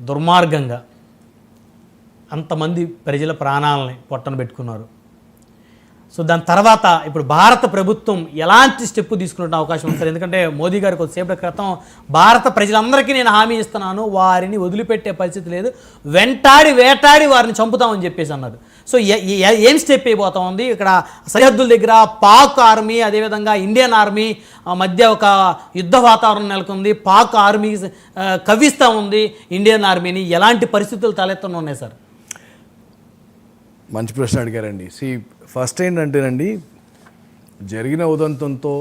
దుర్మార్గంగా అంతమంది ప్రజల ప్రాణాలని పొట్టన పెట్టుకున్నారు. సో దాని తర్వాత ఇప్పుడు భారత ప్రభుత్వం ఎలాంటి స్టెప్ తీసుకునే అవకాశం ఉంది సార్? ఎందుకంటే మోదీ గారు కొద్దిసేపటి క్రితం భారత ప్రజలందరికీ నేను హామీ ఇస్తున్నాను, వారిని వదిలిపెట్టే పరిస్థితి లేదు, వేటాడి వారిని చంపుతామని చెప్పేసి అన్నారు. సో ఏం స్టెప్ అయిపోతా ఉంది? ఇక్కడ సరిహద్దుల దగ్గర పాక్ ఆర్మీ అదేవిధంగా ఇండియన్ ఆర్మీ మధ్య ఒక యుద్ధ వాతావరణం నెలకొంది. పాక్ ఆర్మీ కవ్విస్తూ ఉంది ఇండియన్ ఆర్మీని. ఎలాంటి పరిస్థితులు తలెత్తనున్నాయి సార్? మంచి ప్రశ్న అడిగారండి. ఫస్ట్ ఏంటంటేనండి, జరిగిన ఉదంతంతో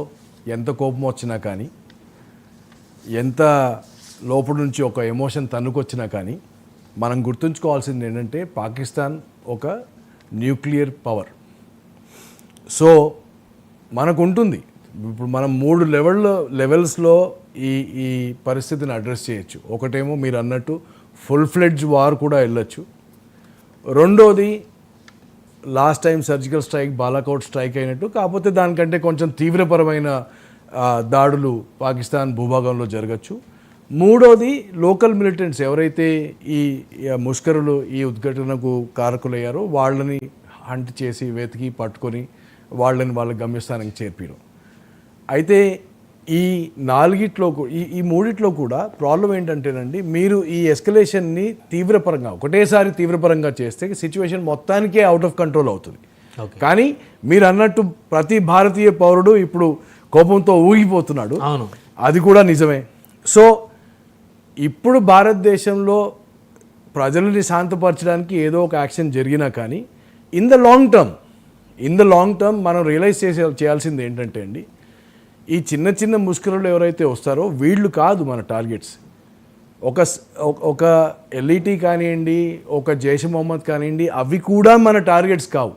ఎంత కోపం వచ్చినా కానీ, ఎంత లోపల నుంచి ఒక ఎమోషన్ తన్నుకొచ్చినా కానీ, మనం గుర్తుంచుకోవాల్సింది ఏంటంటే పాకిస్తాన్ ఒక న్యూక్లియర్ పవర్. సో మనకు ఉంటుంది, ఇప్పుడు మనం 3 లెవెల్స్లో ఈ పరిస్థితిని అడ్రస్ చేయొచ్చు. ఒకటేమో మీరు అన్నట్టు ఫుల్ ఫ్లెడ్జ్ వార్ కూడా వెళ్ళొచ్చు. రెండోది last time surgical strike, Balakot strike అయినట్టు, కాకపోతే దానికంటే కొంచెం తీవ్రపరమైన దాడులు పాకిస్తాన్ భూభాగంలో జరగచ్చు. మూడోది లోకల్ మిలిటెంట్స్ ఎవరైతే ఈ ముష్కరులు ఈ ఉద్ఘటనకు కారకులయ్యారో వాళ్ళని హంట్ చేసి వెతికి పట్టుకొని వాళ్ళని వాళ్ళ గమ్యస్థానానికి చేర్పియడం. అయితే ఈ మూడిట్లో కూడా ప్రాబ్లం ఏంటంటేనండి, మీరు ఈ ఎస్కలేషన్ని ఒకటేసారి తీవ్రపరంగా చేస్తే సిచ్యువేషన్ మొత్తానికే అవుట్ ఆఫ్ కంట్రోల్ అవుతుంది. కానీ మీరు అన్నట్టు ప్రతి భారతీయ పౌరుడు ఇప్పుడు కోపంతో ఊగిపోతున్నాడు, అది కూడా నిజమే. సో ఇప్పుడు భారతదేశంలో ప్రజలని శాంతపరచడానికి ఏదో ఒక యాక్షన్ జరిగినా కానీ ఇన్ ద లాంగ్ టర్మ్ మనం రియలైజ్ చేయాల్సింది ఏంటంటే అండి, ఈ చిన్న ముష్కరులు ఎవరైతే వస్తారో వీళ్ళు కాదు మన టార్గెట్స్. ఒక ఎల్ఈటీ కానివ్వండి, ఒక జైష్ మొహమ్మద్ కానివ్వండి, అవి కూడా మన టార్గెట్స్ కావు.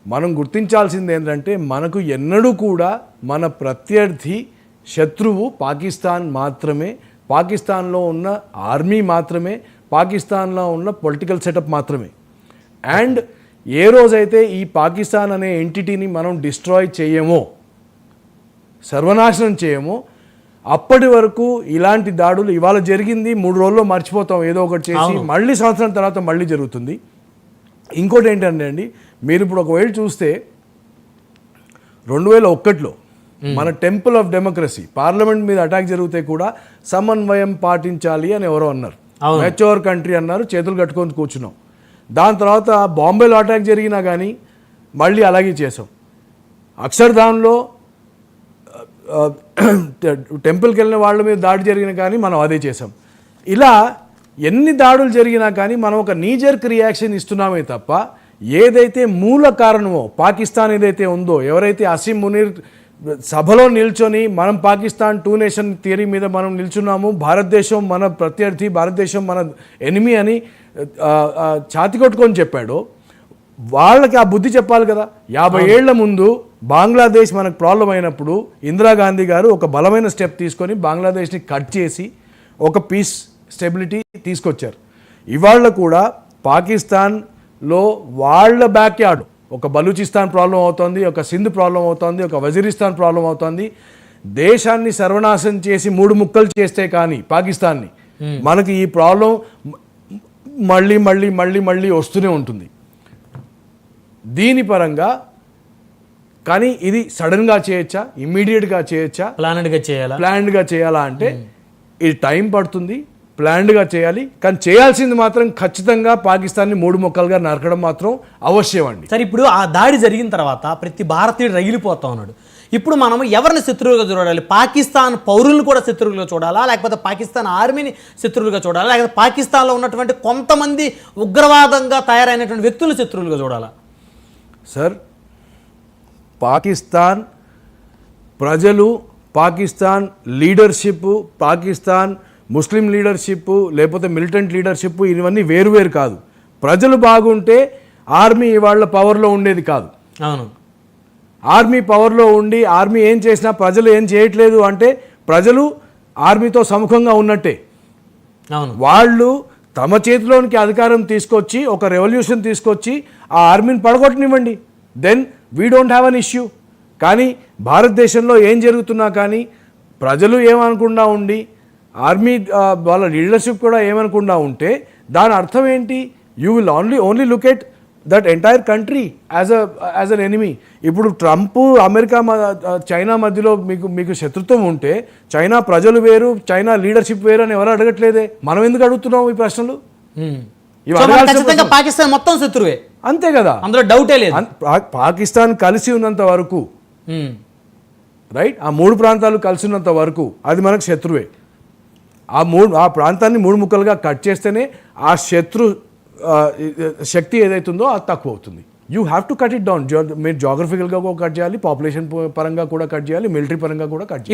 మనం గుర్తించాల్సింది ఏంటంటే, మనకు ఎన్నడూ కూడా మన ప్రత్యర్థి శత్రువు పాకిస్తాన్ మాత్రమే, పాకిస్తాన్లో ఉన్న ఆర్మీ మాత్రమే, పాకిస్తాన్లో ఉన్న పొలిటికల్ సెటప్ మాత్రమే. అండ్ ఏ రోజైతే ఈ పాకిస్తాన్ అనే ఎంటిటీని మనం డిస్ట్రాయ్ చేయమో, సర్వనాశనం చేయమో, అప్పటి వరకు ఇలాంటి దాడులు ఇవాళ జరిగింది 3 రోజుల్లో మర్చిపోతాం, ఏదో ఒకటి చేసి మళ్ళీ సంవత్సరం తర్వాత మళ్ళీ జరుగుతుంది. ఇంకోటి ఏంటంటే అండి, మీరు ఇప్పుడు ఒకవేళ చూస్తే 2001లో మన టెంపుల్ ఆఫ్ డెమోక్రసీ పార్లమెంట్ మీద అటాక్ జరిగితే కూడా సమన్వయం పాటించాలి అని ఎవరో అన్నారు, మెచ్యూర్ కంట్రీ అన్నారు, చేతులు కట్టుకొని కూర్చున్నాం. దాని తర్వాత బాంబేలో అటాక్ జరిగినా కానీ మళ్ళీ అలాగే చేసాం. అక్షర్ధామ్లో టెంపుల్కి వెళ్ళిన వాళ్ళ మీద దాడి జరిగినా కానీ మనం అదే చేసాం. ఇలా ఎన్ని దాడులు జరిగినా కానీ మనం ఒక నీజర్క్ రియాక్షన్ ఇస్తున్నామే తప్ప, ఏదైతే మూల కారణమో పాకిస్తాన్ ఏదైతే ఉందో, ఎవరైతే అసీం మునీర్ సభలో నిల్చొని మనం పాకిస్తాన్ 2 నేషన్ థియరీ మీద మనం నిల్చున్నాము, భారతదేశం మన ప్రత్యర్థి, భారతదేశం మన ఎనిమి అని ఛాతి కొట్టుకొని చెప్పాడో, వాళ్ళకి ఆ బుద్ధి చెప్పాలి కదా. 50 ఏళ్ల ముందు బంగ్లాదేశ్ మనకు ప్రాబ్లం అయినప్పుడు ఇందిరాగాంధీ గారు ఒక బలమైన స్టెప్ తీసుకొని బంగ్లాదేశ్ని కట్ చేసి ఒక పీస్ స్టెబిలిటీ తీసుకొచ్చారు. ఇవాళ కూడా పాకిస్తాన్లో వాళ్ళ బ్యాక్ యార్డ్ ఒక బలూచిస్తాన్ ప్రాబ్లం అవుతుంది, ఒక సింధ్ ప్రాబ్లం అవుతుంది, ఒక వజీరిస్తాన్ ప్రాబ్లం అవుతుంది. దేశాన్ని సర్వనాశనం చేసి 3 ముక్కలు చేస్తే కానీ పాకిస్తాన్ని మనకి ఈ ప్రాబ్లం మళ్ళీ మళ్ళీ మళ్ళీ మళ్ళీ వస్తూనే ఉంటుంది. దీని పరంగా కానీ ఇది సడన్గా చేయొచ్చా, ఇమ్మీడియట్గా చేయొచ్చా, ప్లాన్డ్గా చేయాలా అంటే ఇది టైం పడుతుంది. ప్లాన్డ్గా చేయాలి, కానీ చేయాల్సింది మాత్రం ఖచ్చితంగా పాకిస్తాన్ని 3 ముక్కలుగా నరకడం మాత్రం అవశ్యం అండి. సరే, ఇప్పుడు ఆ దాడి జరిగిన తర్వాత ప్రతి భారతీయుడు రగిలిపోతా ఉన్నాడు. ఇప్పుడు మనం ఎవరిని శత్రువులుగా చూడాలి? పాకిస్తాన్ పౌరులను కూడా శత్రువులుగా చూడాలా, లేకపోతే పాకిస్తాన్ ఆర్మీని శత్రువులుగా చూడాలా, లేకపోతే పాకిస్తాన్లో ఉన్నటువంటి కొంతమంది ఉగ్రవాదంగా తయారైనటువంటి వ్యక్తులను శత్రువులుగా చూడాలా? సార్, పాకిస్తాన్ ప్రజలు, పాకిస్తాన్ లీడర్షిప్, పాకిస్తాన్ ముస్లిం లీడర్షిప్ లేకపోతే మిలిటెంట్ లీడర్షిప్ ఇవన్నీ వేరువేరు కాదు. ప్రజలు బాగుంటే ఆర్మీ వాళ్ళ పవర్లో ఉండేది కాదు. అవును, ఆర్మీ పవర్లో ఉండి ఆర్మీ ఏం చేసినా ప్రజలు ఏం చేయట్లేదు అంటే ప్రజలు ఆర్మీతో సముఖంగా ఉన్నట్టే. అవును, వాళ్ళు తమ చేతిలోనికి అధికారం తీసుకొచ్చి ఒక రెవల్యూషన్ తీసుకొచ్చి ఆ ఆర్మీని పడగొట్టనివ్వండి, then we don't have an issue. కానీ భారతదేశంలో ఏం జరుగుతున్నా కానీ ప్రజలు ఏమనకుండా ఉండి ఆర్మీ వాళ్ళ లీడర్షిప్ కూడా ఏమనకుండా ఉంటే దాని అర్థం ఏంటి? You will only look at that entire country as an enemy. ఇప్పుడు ట్రంప్ అమెరికా చైనా మధ్యలో మీకు శత్రుత్వం ఉంటే చైనా ప్రజలు వేరు, చైనా లీడర్షిప్ వేరు అని ఎవరు అడగట్లేదే. మనం ఎందుకు అడుగుతున్నాం ఈ ప్రశ్నలు? ఇవి అడగాల్సిన ఖచ్చితంగా పాకిస్తాన్ మొత్తం శత్రువే, అంతే కదా, అందులో డౌటే లేదు. పాకిస్తాన్ కలిసి ఉన్నంత వరకు, రైట్, ఆ 3 ప్రాంతాలు కలిసి ఉన్నంత వరకు అది మనకు శత్రువే. ఆ ప్రాంతాన్ని 3 ముక్కలుగా కట్ చేస్తేనే ఆ శత్రు శక్తి ఏదైతుందో అది తక్కువ అవుతుంది. You have to cut it down. మీరు జాగ్రఫికల్గా కూడా కట్ చేయాలి, పాపులేషన్ పరంగా కూడా కట్ చేయాలి, మిలిటరీ పరంగా కూడా కట్ చేయాలి.